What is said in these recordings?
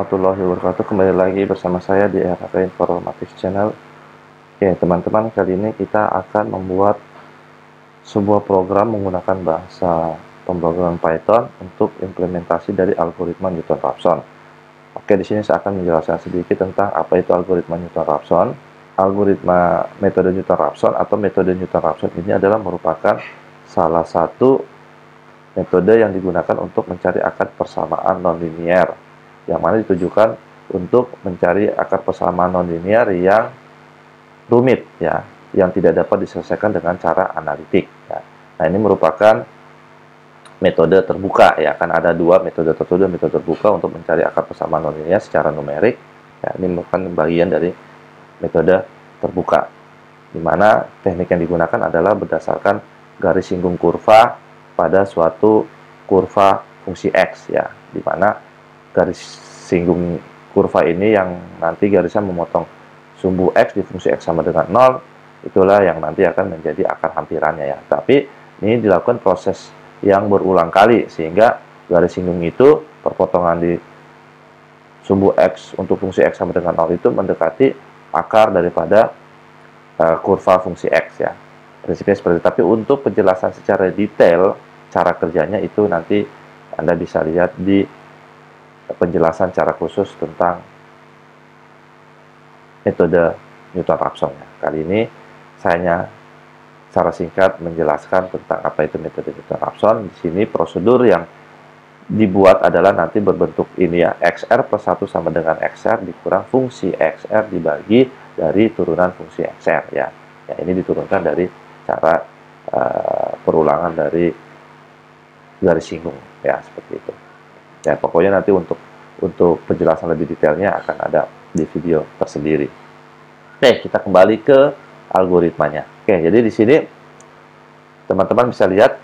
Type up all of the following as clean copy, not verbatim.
warahmatullahi wabarakatuh. Kembali lagi bersama saya di RAP Informatif Channel. Oke, teman-teman, kali ini kita akan membuat sebuah program menggunakan bahasa pemrograman Python untuk implementasi dari algoritma Newton-Raphson. Oke, di sini saya akan menjelaskan sedikit tentang apa itu algoritma Newton-Raphson. Algoritma metode Newton-Raphson atau metode Newton-Raphson ini adalah merupakan salah satu metode yang digunakan untuk mencari akar persamaan nonlinier, yang mana ditujukan untuk mencari akar persamaan nonlinier yang rumit, ya, yang tidak dapat diselesaikan dengan cara analitik. Ya. Nah, ini merupakan metode terbuka, ya, kan ada dua metode tertutup, metode terbuka untuk mencari akar persamaan nonlinier secara numerik. Ya, ini merupakan bagian dari metode terbuka, di mana teknik yang digunakan adalah berdasarkan garis singgung kurva pada suatu kurva fungsi X, ya, di mana garis singgung kurva ini yang nanti garisnya memotong sumbu X di fungsi X sama dengan 0, itulah yang nanti akan menjadi akar hampirannya, ya. Tapi ini dilakukan proses yang berulang kali, sehingga garis singgung itu perpotongan di sumbu X untuk fungsi X sama dengan 0 itu mendekati akar daripada kurva fungsi X, ya. Prinsipnya seperti itu. Tapi untuk penjelasan secara detail cara kerjanya itu nanti Anda bisa lihat di penjelasan cara khusus tentang metode Newton-Raphson. Kali ini saya secara singkat menjelaskan tentang apa itu metode Newton-Raphson. Di sini prosedur yang dibuat adalah nanti berbentuk ini, ya, XR plus 1 sama dengan XR dikurang fungsi XR dibagi dari turunan fungsi XR, ya. Ya, ini diturunkan dari cara perulangan dari garis singgung, ya, seperti itu. Ya, pokoknya nanti untuk penjelasan lebih detailnya akan ada di video tersendiri. Oke, kita kembali ke algoritmanya. Oke, jadi di sini teman-teman bisa lihat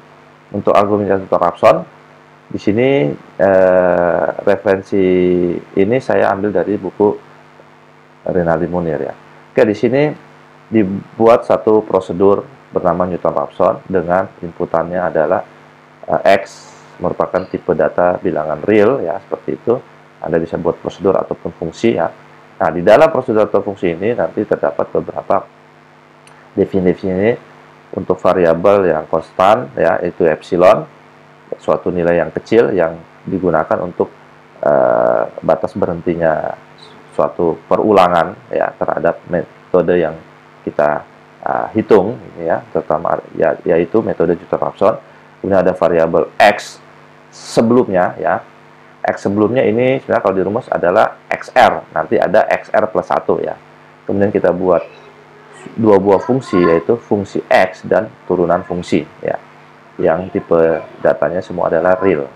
untuk algoritma Newton-Raphson. Di sini referensi ini saya ambil dari buku Rinaldi Munir, ya. Oke, di sini dibuat satu prosedur bernama Newton-Raphson dengan inputannya adalah X merupakan tipe data bilangan real, ya, seperti itu. Anda bisa buat prosedur ataupun fungsi, ya. Nah, di dalam prosedur atau fungsi ini nanti terdapat beberapa definisi untuk variabel yang konstan, ya, yaitu epsilon, suatu nilai yang kecil yang digunakan untuk batas berhentinya suatu perulangan, ya, terhadap metode yang kita hitung, ya, terutama yaitu metode Newton-Raphson. Kemudian ada variabel X sebelumnya, ya. X sebelumnya ini sebenarnya kalau dirumus adalah XR. Nanti ada XR plus 1, ya. Kemudian kita buat dua buah fungsi, yaitu fungsi X dan turunan fungsi, ya. Yang tipe datanya semua adalah real.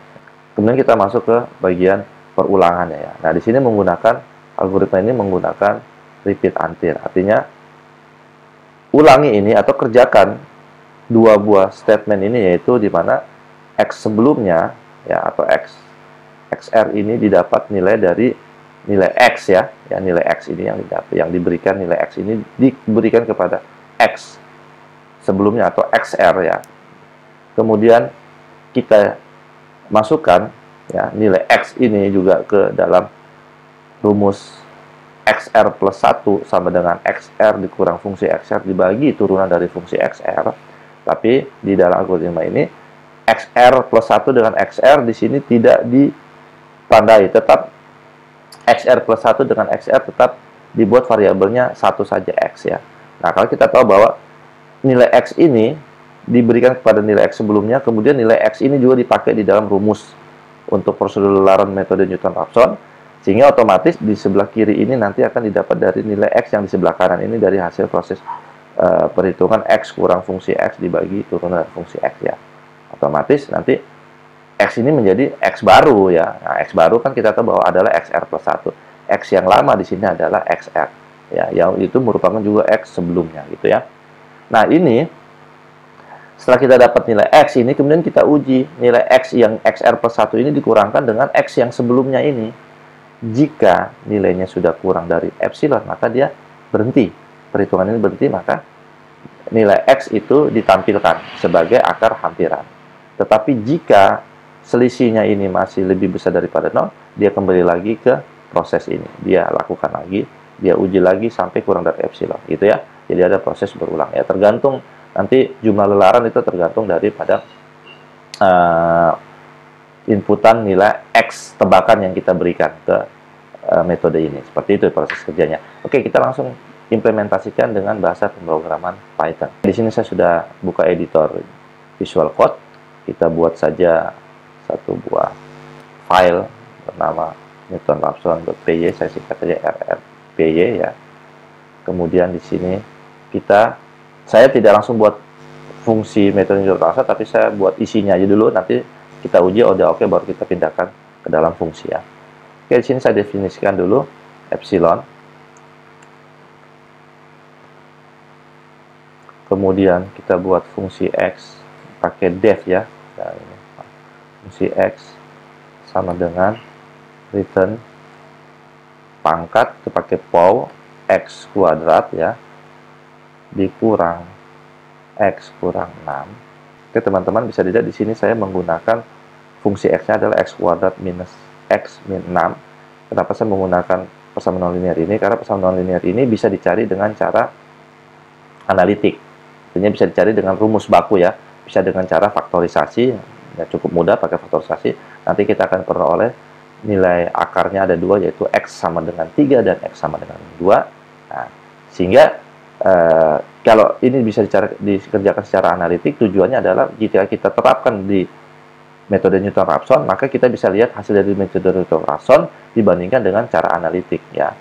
Kemudian kita masuk ke bagian perulangannya, ya. Nah, di sini menggunakan algoritma ini menggunakan repeat until. Artinya ulangi ini atau kerjakan dua buah statement ini, yaitu di mana X sebelumnya, ya, atau XR ini didapat nilai dari nilai X, ya, nilai X ini yang diberikan, nilai X ini diberikan kepada X sebelumnya atau XR, ya. Kemudian kita masukkan, ya, nilai X ini juga ke dalam rumus XR plus 1 sama dengan XR dikurang fungsi XR dibagi turunan dari fungsi XR. Tapi di dalam algoritma ini XR plus 1 dengan XR di sini tidak ditandai, tetap XR plus 1 dengan XR tetap dibuat variabelnya satu saja X, ya. Nah, kalau kita tahu bahwa nilai X ini diberikan kepada nilai X sebelumnya, kemudian nilai X ini juga dipakai di dalam rumus untuk prosedur lelaran metode Newton-Raphson, sehingga otomatis di sebelah kiri ini nanti akan didapat dari nilai X yang di sebelah kanan ini dari hasil proses perhitungan X kurang fungsi X dibagi turunan fungsi X, ya. Otomatis nanti X ini menjadi X baru, ya. Nah, X baru kan kita tahu bahwa adalah XR plus 1. X yang lama di sini adalah XR, ya, yang itu merupakan juga X sebelumnya, gitu, ya. Nah, ini setelah kita dapat nilai X ini, kemudian kita uji nilai X yang XR plus 1 ini dikurangkan dengan X yang sebelumnya ini. Jika nilainya sudah kurang dari epsilon, maka dia berhenti. Perhitungan ini berhenti, maka nilai X itu ditampilkan sebagai akar hampiran. Tetapi jika selisihnya ini masih lebih besar daripada 0, dia kembali lagi ke proses ini. Dia lakukan lagi, dia uji lagi sampai kurang dari epsilon, gitu ya. Jadi ada proses berulang ya. Tergantung nanti jumlah lelaran itu tergantung daripada inputan nilai X tebakan yang kita berikan ke metode ini. Seperti itu proses kerjanya. Oke, kita langsung implementasikan dengan bahasa pemrograman Python. Di sini saya sudah buka editor Visual Code. Kita buat saja satu buah file bernama newtonraphson.py, saya singkat saja rrpy ya. Kemudian di sini saya tidak langsung buat fungsi metode Newton-Raphson, tapi saya buat isinya aja dulu, nanti kita uji udah oke baru kita pindahkan ke dalam fungsi ya. Oke, di sini saya definisikan dulu epsilon. Kemudian kita buat fungsi X pakai def ya. Nah, ini. Fungsi X sama dengan return pangkat itu pakai pow X kuadrat ya dikurang X kurang 6. Oke, teman-teman bisa dilihat di sini saya menggunakan fungsi X-nya adalah X kuadrat minus X min 6. Kenapa saya menggunakan persamaan nonlinear ini? Karena persamaan nonlinear ini bisa dicari dengan cara analitik. Artinya bisa dicari dengan rumus baku ya. Bisa dengan cara faktorisasi, ya cukup mudah pakai faktorisasi. Nanti kita akan peroleh nilai akarnya ada 2, yaitu X sama dengan 3 dan X sama dengan 2. Nah, sehingga kalau ini bisa dikerjakan secara analitik, tujuannya adalah jika kita terapkan di metode Newton-Raphson, maka kita bisa lihat hasil dari metode Newton-Raphson dibandingkan dengan cara analitik ya.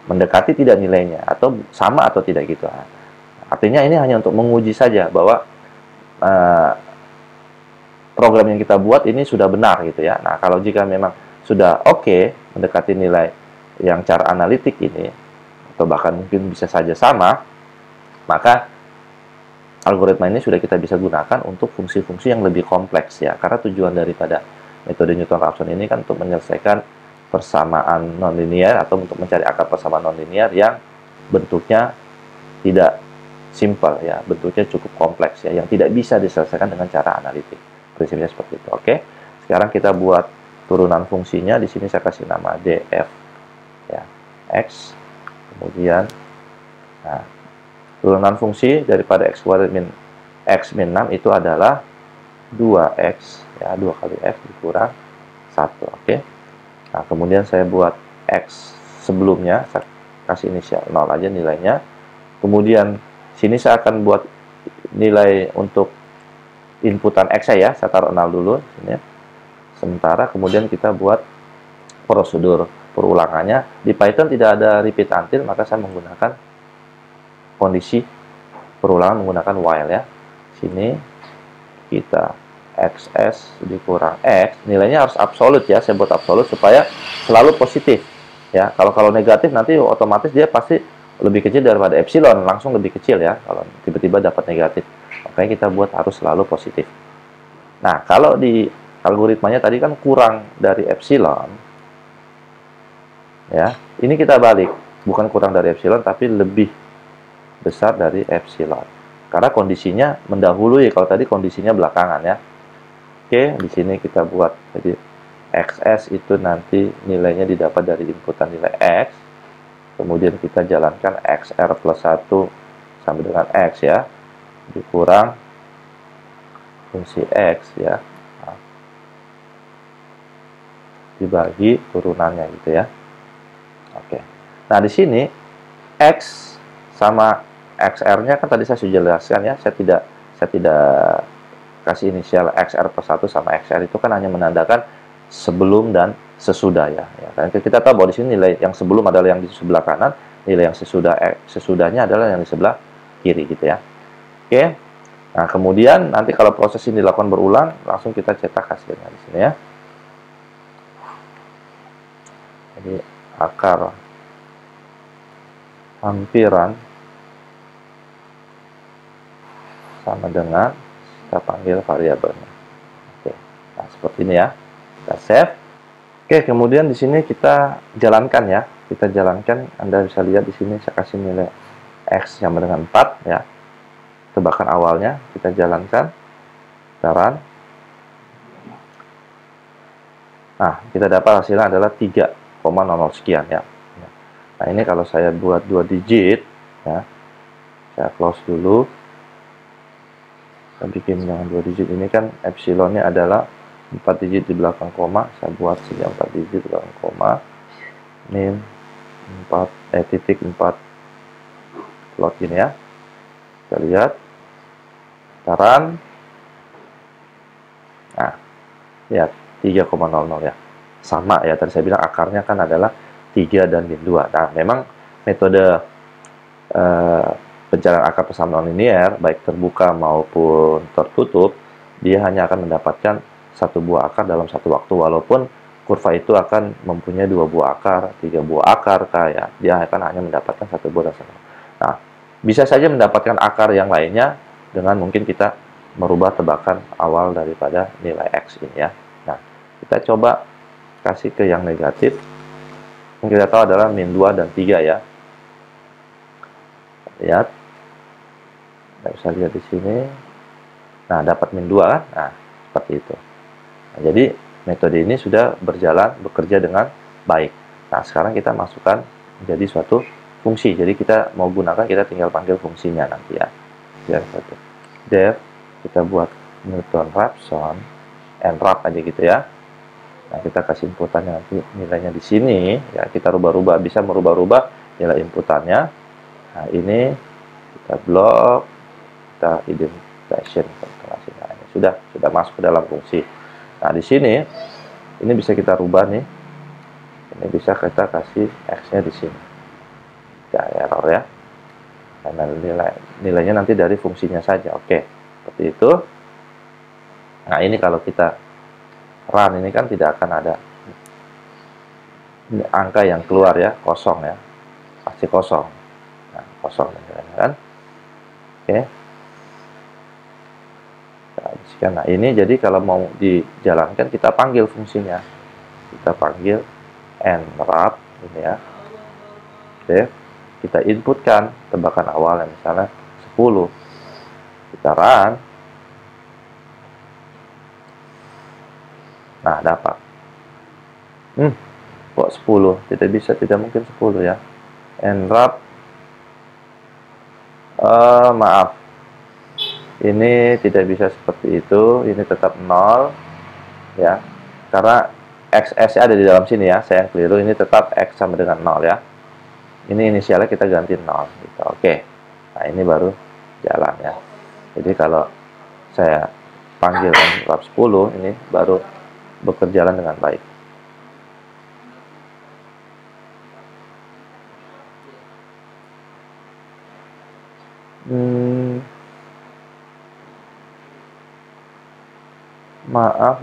Mendekati tidak nilainya atau sama atau tidak gitu. Nah, artinya ini hanya untuk menguji saja bahwa program yang kita buat ini sudah benar gitu ya. Nah, kalau jika memang sudah oke mendekati nilai yang cara analitik ini atau bahkan mungkin bisa saja sama, maka algoritma ini sudah kita bisa gunakan untuk fungsi-fungsi yang lebih kompleks ya. Karena tujuan daripada metode Newton-Raphson ini kan untuk menyelesaikan persamaan nonlinear atau untuk mencari akar persamaan nonlinear yang bentuknya tidak simple ya, bentuknya cukup kompleks ya, yang tidak bisa diselesaikan dengan cara analitik. Prinsipnya seperti itu. Oke. Sekarang kita buat turunan fungsinya. Di sini saya kasih nama df ya, x. Kemudian turunan fungsi daripada x kuadrat min x min 6 itu adalah 2x ya, 2 kali x dikurang 1. Oke. Nah, kemudian saya buat x sebelumnya, saya kasih inisial 0 aja nilainya. Kemudian sini saya akan buat nilai untuk inputan x ya, saya taruh 0 dulu sini. Sementara kemudian kita buat prosedur perulangannya. Di Python tidak ada repeat until, maka saya menggunakan kondisi perulangan menggunakan while ya. Sini kita xs dikurang x, nilainya harus absolut ya, saya buat absolut supaya selalu positif ya. Kalau negatif nanti otomatis dia pasti lebih kecil daripada epsilon, langsung lebih kecil ya kalau tiba-tiba dapat negatif. Makanya kita buat harus selalu positif. Nah, kalau di algoritmanya tadi kan kurang dari epsilon ya, ini kita balik, bukan kurang dari epsilon tapi lebih besar dari epsilon. Karena kondisinya mendahului, kalau tadi kondisinya belakangan ya. Oke, di sini kita buat jadi xs itu nanti nilainya didapat dari inputan nilai x. Kemudian kita jalankan xr plus 1 sama dengan x ya, dikurang fungsi x ya, nah, dibagi turunannya gitu ya. Oke. Nah, di sini x sama xr-nya kan tadi saya sudah jelaskan ya, saya tidak kasih inisial xr plus 1 sama xr, itu kan hanya menandakan sebelum dan sesudah ya. Dan kita tahu bahwa di sini nilai yang sebelum adalah yang di sebelah kanan, nilai yang sesudahnya adalah yang di sebelah kiri gitu ya. Oke. Nah, kemudian nanti kalau proses ini dilakukan berulang, langsung kita cetak hasilnya di sini ya. Jadi akar hampiran sama dengan kita panggil variabelnya. Oke. Nah, seperti ini ya. Kita save. Oke, kemudian di sini kita jalankan ya. Kita jalankan, Anda bisa lihat di sini saya kasih nilai x sama dengan 4 ya. Tebakan awalnya kita jalankan. Kita run. Nah, kita dapat hasilnya adalah 3 0,00 sekian ya. Nah, ini kalau saya buat 2 digit ya. Saya close dulu. Saya bikin yang 2 digit ini kan epsilonnya adalah 4 digit di belakang koma. Saya buat saja 4 digit di belakang koma. Min 4 titik 4 plot ini ya. Kita lihat taran. Nah, lihat 3,00 ya. Sama ya, tadi saya bilang akarnya kan adalah 3 dan min 2. Nah, memang metode pencarian akar persamaan linear, baik terbuka maupun tertutup, dia hanya akan mendapatkan satu buah akar dalam satu waktu, walaupun kurva itu akan mempunyai 2 buah akar, 3 buah akar, kayak dia akan hanya mendapatkan satu buah dan satu. Nah, bisa saja mendapatkan akar yang lainnya dengan mungkin kita merubah tebakan awal daripada nilai X ini ya. Nah, kita coba kasih ke yang negatif. Yang kita tahu adalah min 2 dan 3 ya. Lihat. Kita bisa lihat di sini. Nah, dapat min 2 kan? Nah, seperti itu. Nah, jadi metode ini sudah berjalan, bekerja dengan baik. Nah, sekarang kita masukkan menjadi suatu fungsi. Jadi kita mau gunakan, kita tinggal panggil fungsinya nanti ya. Biar satu. Def, kita buat Newton-Raphson, nrap aja gitu ya. Nah, kita kasih inputannya nanti nilainya di sini ya, kita rubah-rubah, bisa merubah-rubah nilai inputannya. Nah, ini kita blok, kita indentation, nah, ini sudah masuk ke dalam fungsi. Nah, di sini ini bisa kita rubah nih. Ini bisa kita kasih X-nya di sini. Ya, error ya. Karena nilainya nanti dari fungsinya saja. Oke, seperti itu. Nah, ini kalau kita run ini kan tidak akan ada angka yang keluar ya, kosong ya, pasti kosong. Nah, kosong kan. Oke. Nah, ini jadi kalau mau dijalankan kita panggil fungsinya, kita panggil nrap ini ya. Oke, kita inputkan tebakan awalnya misalnya 10, kita run. Nah, dapat. Kok 10? Tidak mungkin 10 ya. Nrap. Maaf. Ini tidak bisa seperti itu. Ini tetap 0. Ya. Karena XS ada di dalam sini ya. Saya yang keliru. Ini tetap X sama dengan 0 ya. Ini inisialnya kita ganti 0. Gitu. Oke. Nah, ini baru jalan ya. Jadi kalau saya panggil nrap 10, ini baru bekerja dengan baik.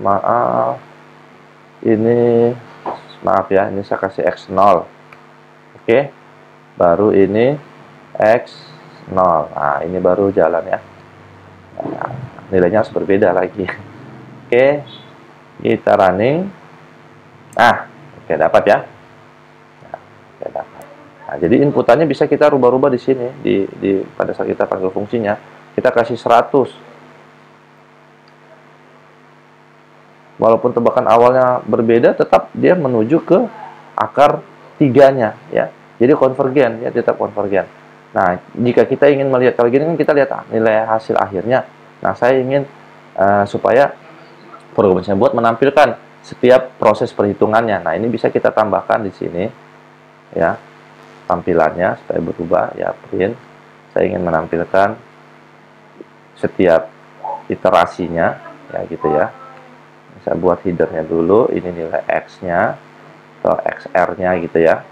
Maaf. Ini maaf ya, ini saya kasih X0. Oke. Baru ini X0. Nah, ini baru jalan ya. Nah, nilainya harus berbeda lagi. Oke. Kita running. Oke, dapat ya. Oke, dapat. Nah, jadi inputannya bisa kita rubah-rubah di sini pada saat kita panggil fungsinya. Kita kasih 100. Walaupun tebakan awalnya berbeda, tetap dia menuju ke akar 3-nya ya. Jadi konvergen ya, tetap konvergen. Nah, jika kita ingin melihat kalau gini kan kita lihat nilai hasil akhirnya. Nah, saya ingin supaya program yang saya buat menampilkan setiap proses perhitungannya. Nah, ini bisa kita tambahkan di sini ya, tampilannya supaya berubah ya, print. Saya ingin menampilkan setiap iterasinya ya, gitu ya. Saya buat headernya dulu, ini nilai X-nya atau XR-nya gitu ya.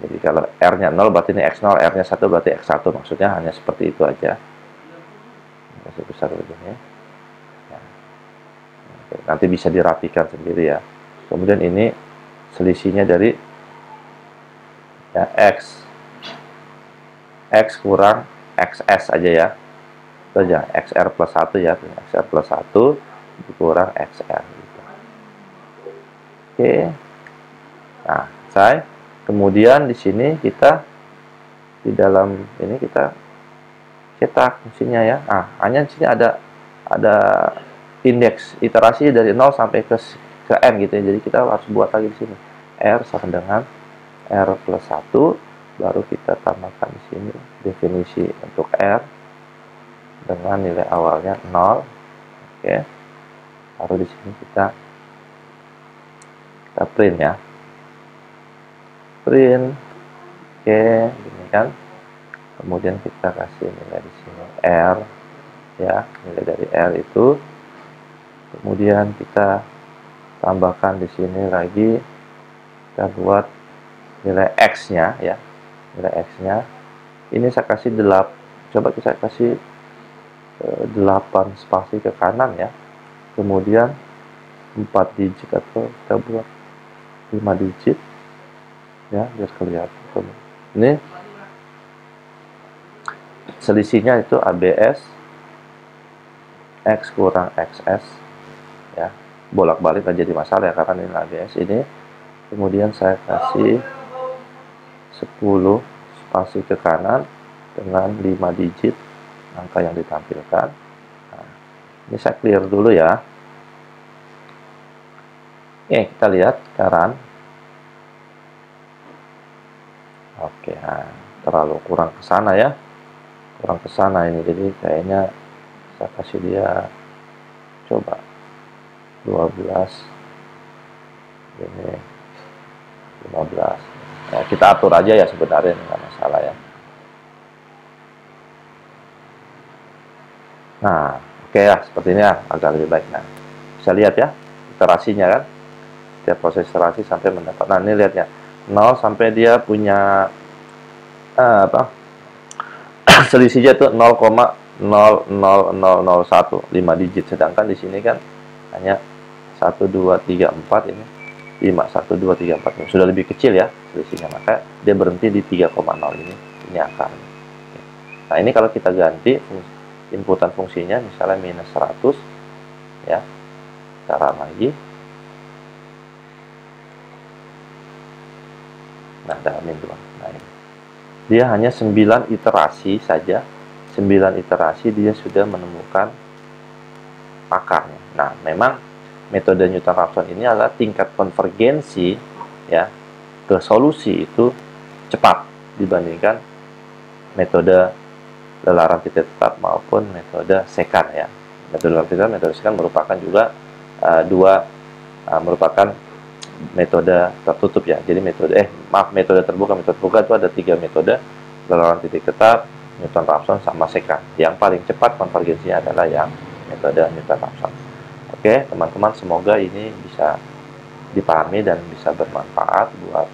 Jadi kalau R-nya 0 berarti ini X0, R-nya 1 berarti X1, maksudnya hanya seperti itu aja. Masih besar begini. Nanti bisa dirapikan sendiri ya. Kemudian ini selisihnya dari ya, X kurang XS aja ya. Itu aja, XR plus 1 ya. XR plus 1 kurang XR gitu. Oke. Nah, selesai. Kemudian di sini kita di dalam ini kita cetak fungsinya ya. Hanya di sini ada indeks iterasi dari 0 sampai ke n gitu ya. Jadi kita harus buat lagi di sini. R sama dengan R plus 1, baru kita tambahkan di sini definisi untuk R dengan nilai awalnya 0. Oke. Baru di sini kita print ya. Print. Oke, ini kan. Kemudian kita kasih nilai di sini R ya, nilai dari R itu. Kemudian kita tambahkan di sini lagi, kita buat nilai X-nya ya. Nilai X-nya. Ini saya kasih 8. Coba kita kasih 8 spasi ke kanan ya. Kemudian 4 digit atau kita buat 5 digit ya, biar kelihatan. Ini selisihnya itu ABS X kurang XS ya, bolak-balik aja jadi masalah ya, karena ini ABS ini. Kemudian saya kasih 10 spasi ke kanan dengan 5 digit angka yang ditampilkan. Nah, ini saya clear dulu ya. Oke, kita lihat sekarang. Oke, nah, terlalu kurang ke sana ya. Kurang ke sana ini, jadi kayaknya saya kasih dia coba 12 ini 15 ya, kita atur aja ya, sebenarnya nggak masalah ya. Nah, oke ya, seperti ini ya, agak lebih baik. Nah, bisa lihat ya iterasinya kan, setiap proses iterasi sampai mendapat. Nah, ini lihatnya 0 sampai dia punya selisihnya itu 0,00001, 5 digit. Sedangkan di sini kan hanya 1 2 3 4 ini 5 1 2 3 4. Sudah lebih kecil ya selisihnya, maka dia berhenti di 3,0 ini akarnya. Nah, ini kalau kita ganti inputan fungsinya misalnya minus 100 ya. Cara lagi. Nah, dalamin dulu. Nah, ini. Dia hanya 9 iterasi saja. 9 iterasi dia sudah menemukan akarnya. Nah, memang metode Newton-Raphson ini adalah tingkat konvergensi ya ke solusi itu cepat dibandingkan metode lelaran titik tetap maupun metode secant ya. Metode lelaran titik tetap, metode secant merupakan juga merupakan metode tertutup ya. Jadi metode terbuka itu ada 3 metode: lelaran titik tetap, Newton-Raphson sama secant. Yang paling cepat konvergensinya adalah yang metode Newton-Raphson. Oke, teman-teman, semoga ini bisa dipahami dan bisa bermanfaat buat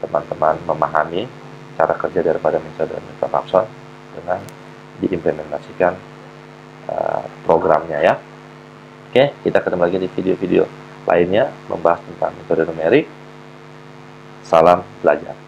teman-teman memahami cara kerja daripada metode Newton-Raphson dengan diimplementasikan programnya ya. Oke, kita ketemu lagi di video-video lainnya membahas tentang metode numerik. Salam belajar.